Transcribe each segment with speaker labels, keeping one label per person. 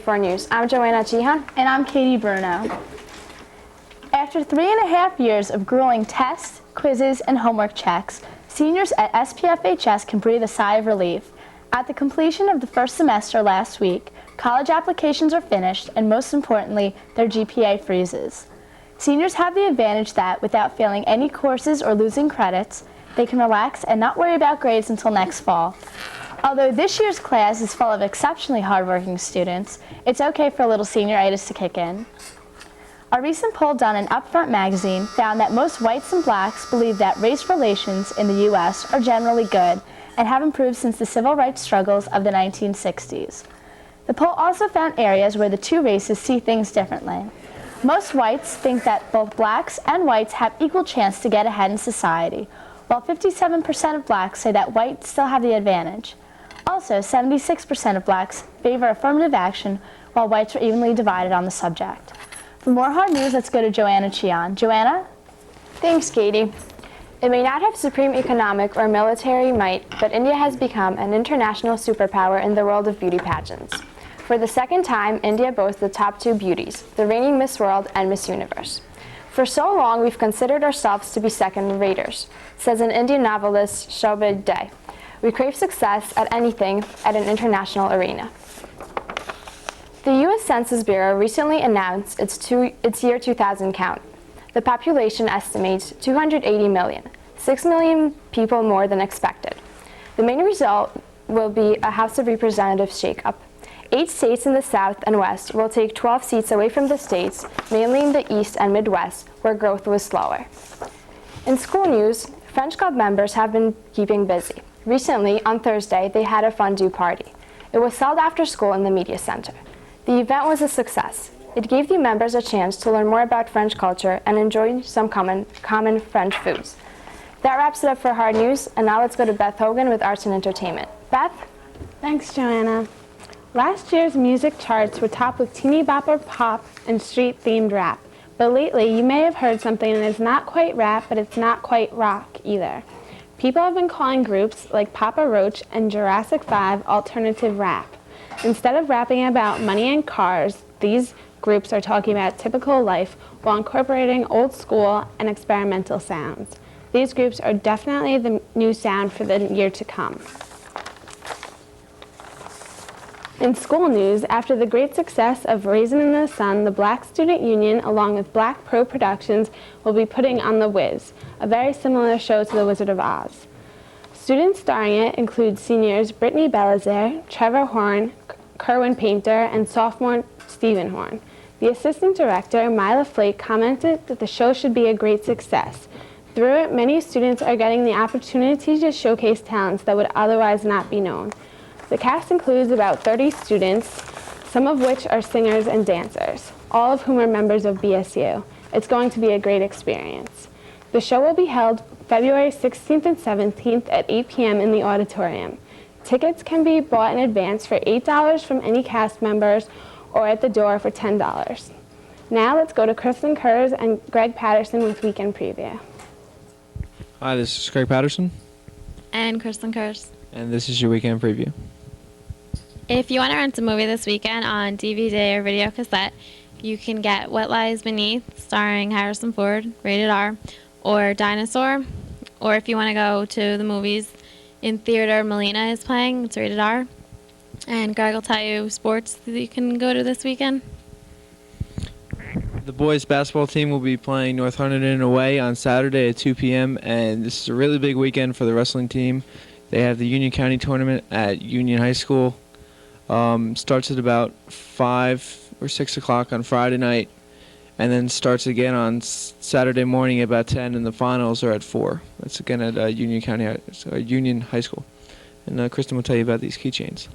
Speaker 1: 4 News. I'm Joanna Jihan.
Speaker 2: And I'm Katie Bruno. After 3.5 years of grueling tests, quizzes, and homework checks, seniors at SPFHS can breathe a sigh of relief. At the completion of the first semester last week, college applications are finished, and most importantly, their GPA freezes. Seniors have the advantage that, without failing any courses or losing credits, they can relax and not worry about grades until next fall. Although this year's class is full of exceptionally hardworking students, it's okay for a little senioritis to kick in. A recent poll done in Upfront magazine found that most whites and blacks believe that race relations in the U.S. are generally good and have improved since the civil rights struggles of the 1960s. The poll also found areas where the two races see things differently. Most whites think that both blacks and whites have equal chance to get ahead in society, while 57% of blacks say that whites still have the advantage. Also, 76% of blacks favor affirmative action, while whites are evenly divided on the subject. For more hard news, let's go to Joanna Chian. Joanna?
Speaker 1: Thanks, Katie. It may not have supreme economic or military might, but India has become an international superpower in the world of beauty pageants. For the second time, India boasts the top two beauties, the reigning Miss World and Miss Universe. For so long, we've considered ourselves to be second-raters, says an Indian novelist, Shobhit Dey. We crave success at anything at an international arena. The U.S. Census Bureau recently announced its year 2000 count. The population estimates 280 million, 6 million people more than expected. The main result will be a House of Representatives shakeup. 8 states in the South and West will take 12 seats away from the states, mainly in the East and Midwest, where growth was slower. In school news, French Club members have been keeping busy. Recently, on Thursday, they had a fondue party. It was held after school in the Media Center. The event was a success. It gave the members a chance to learn more about French culture and enjoy some common French foods. That wraps it up for Hard News, and now let's go to Beth Hogan with Arts and Entertainment. Beth?
Speaker 3: Thanks, Joanna. Last year's music charts were topped with teeny bopper pop and street-themed rap. But lately, you may have heard something that is not quite rap, but it's not quite rock either. People have been calling groups like Papa Roach and Jurassic 5 alternative rap. Instead of rapping about money and cars, these groups are talking about typical life while incorporating old school and experimental sounds. These groups are definitely the new sound for the year to come. In school news, after the great success of Raisin in the Sun, the Black Student Union, along with Black Pro Productions, will be putting on The Wiz, a very similar show to The Wizard of Oz. Students starring it include seniors Brittany Belizaire, Trevor Horn, Kerwin Painter, and sophomore Stephen Horn. The assistant director, Mila Flake, commented that the show should be a great success. Through it, many students are getting the opportunity to showcase talents that would otherwise not be known. The cast includes about 30 students, some of which are singers and dancers, all of whom are members of BSU. It's going to be a great experience. The show will be held February 16th and 17th at 8 p.m. in the auditorium. Tickets can be bought in advance for $8 from any cast members or at the door for $10. Now let's go to Kristen Kurz and Greg Patterson with Weekend Preview.
Speaker 4: Hi, this is Greg Patterson.
Speaker 5: And Kristen Kurz.
Speaker 4: And this is your Weekend Preview.
Speaker 5: If you want to rent a movie this weekend on DVD or video cassette, you can get What Lies Beneath, starring Harrison Ford, rated R, or Dinosaur. Or if you want to go to the movies in theater, Melina is playing, it's rated R. And Greg will tell you sports that you can go to this weekend.
Speaker 4: The boys basketball team will be playing North Hunterdon away on Saturday at 2 p.m. And this is a really big weekend for the wrestling team. They have the Union County tournament at Union High School. Starts at about 5 or 6 o'clock on Friday night, and then starts again on Saturday morning at about 10, and the finals are at 4. That's again at Union High School. And Kristen will tell you about these keychains.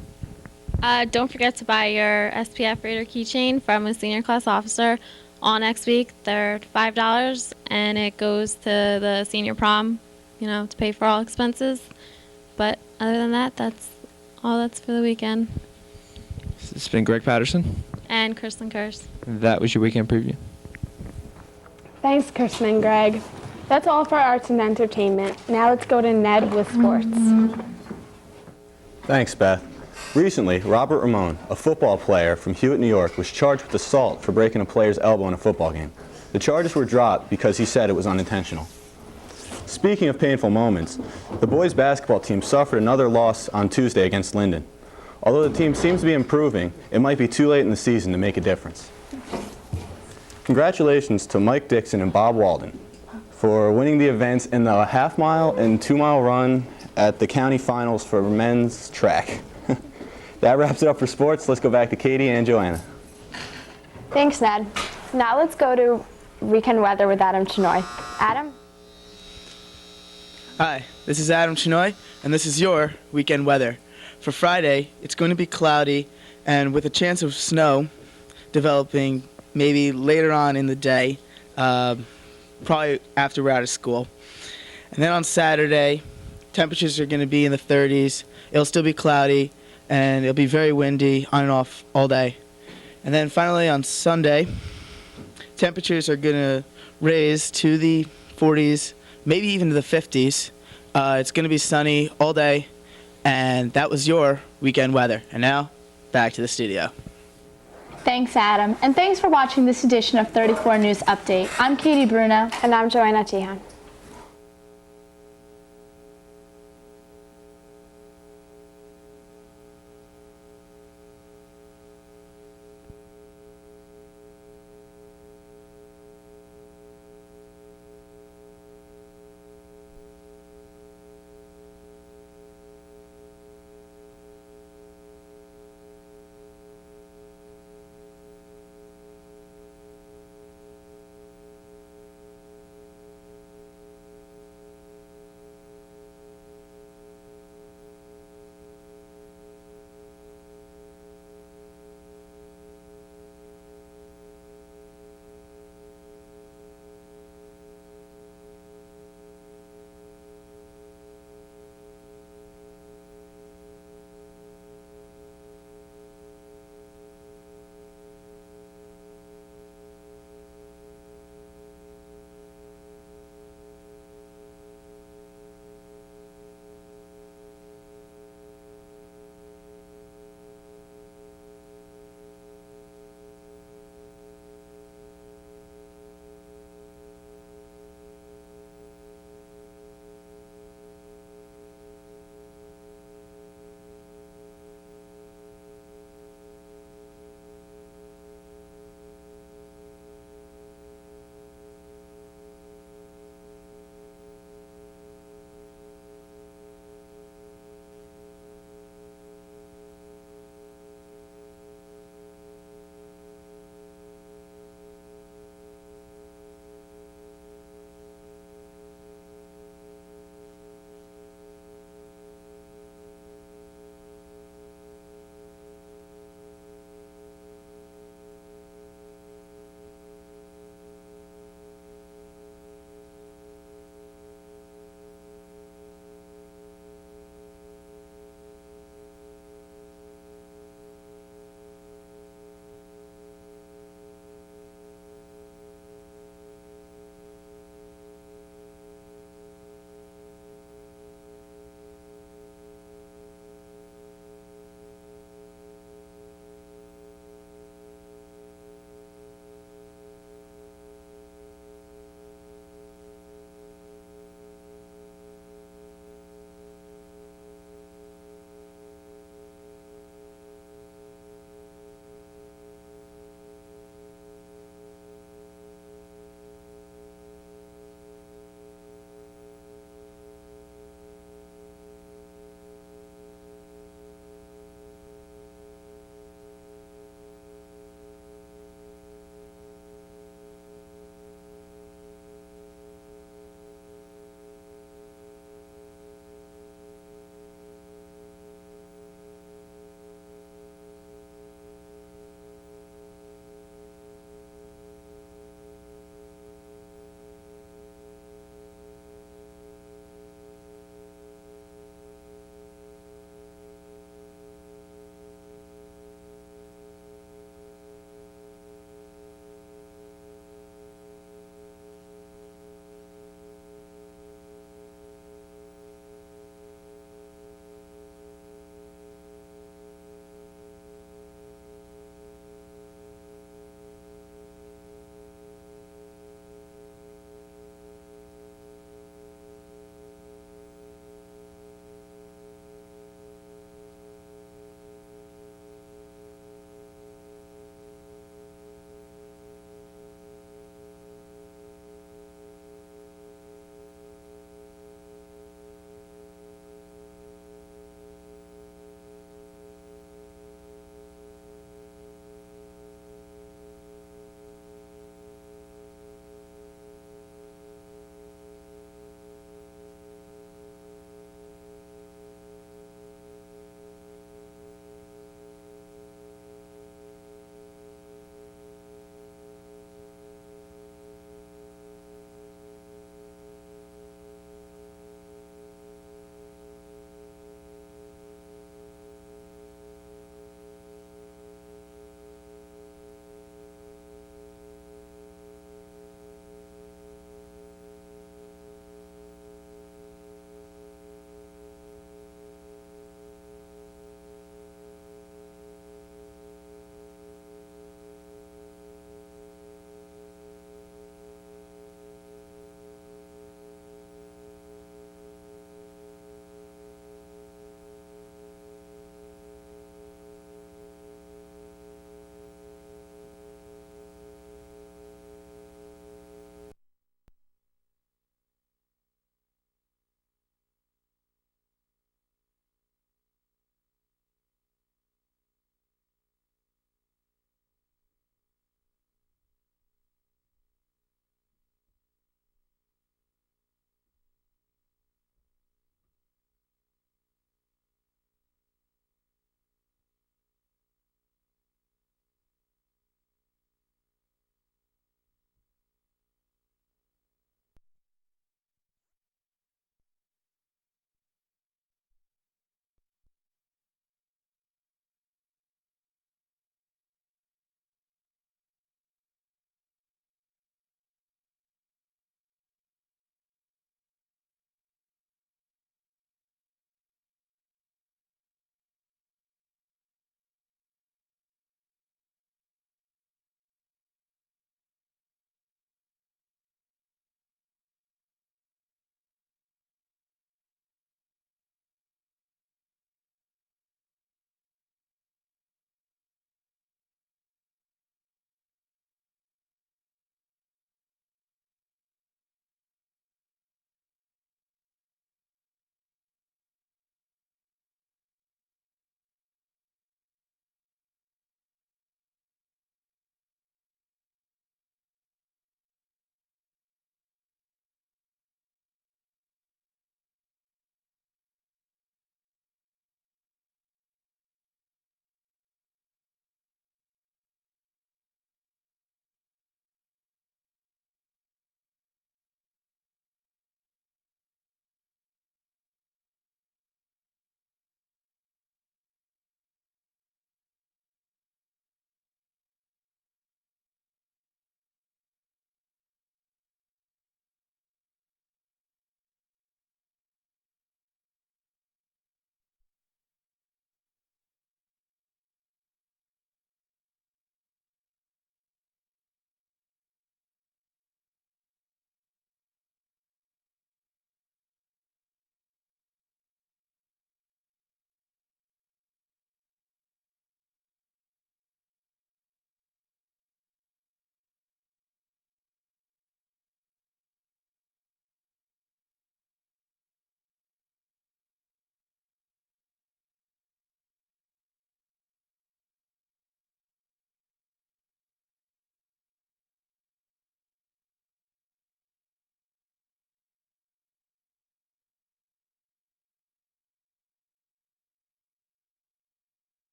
Speaker 5: Don't forget to buy your SPF Raider keychain from a senior class officer all next week. They're $5, and it goes to the senior prom, to pay for all expenses. But other than that, that's all that's for the weekend.
Speaker 4: This has been Greg Patterson.
Speaker 5: And Kristen Kurz.
Speaker 4: That was your Weekend Preview.
Speaker 3: Thanks, Kristen and Greg. That's all for Arts and Entertainment. Now let's go to Ned with sports.
Speaker 6: Thanks, Beth. Recently, Robert Ramon, a football player from Hewitt, New York, was charged with assault for breaking a player's elbow in a football game. The charges were dropped because he said it was unintentional. Speaking of painful moments, the boys basketball team suffered another loss on Tuesday against Linden. Although the team seems to be improving, it might be too late in the season to make a difference. Congratulations to Mike Dixon and Bob Walden for winning the events in the half-mile and 2-mile run at the county finals for men's track. That wraps it up for sports. Let's go back to Katie and Joanna.
Speaker 1: Thanks, Ned. Now let's go to weekend weather with Adam Chenoy. Adam?
Speaker 7: Hi, this is Adam Chenoy, and this is your weekend weather. For Friday, it's going to be cloudy and with a chance of snow developing maybe later on in the day, probably after we're out of school. And then on Saturday, temperatures are going to be in the 30s. It'll still be cloudy, and it'll be very windy on and off all day. And then finally on Sunday, temperatures are going to raise to the 40s, maybe even to the 50s. It's going to be sunny all day, and that was your weekend weather. And now, back to the studio.
Speaker 2: Thanks, Adam. And thanks for watching this edition of 34 News Update. I'm Katie Bruno.
Speaker 1: And I'm Joanna Tehan.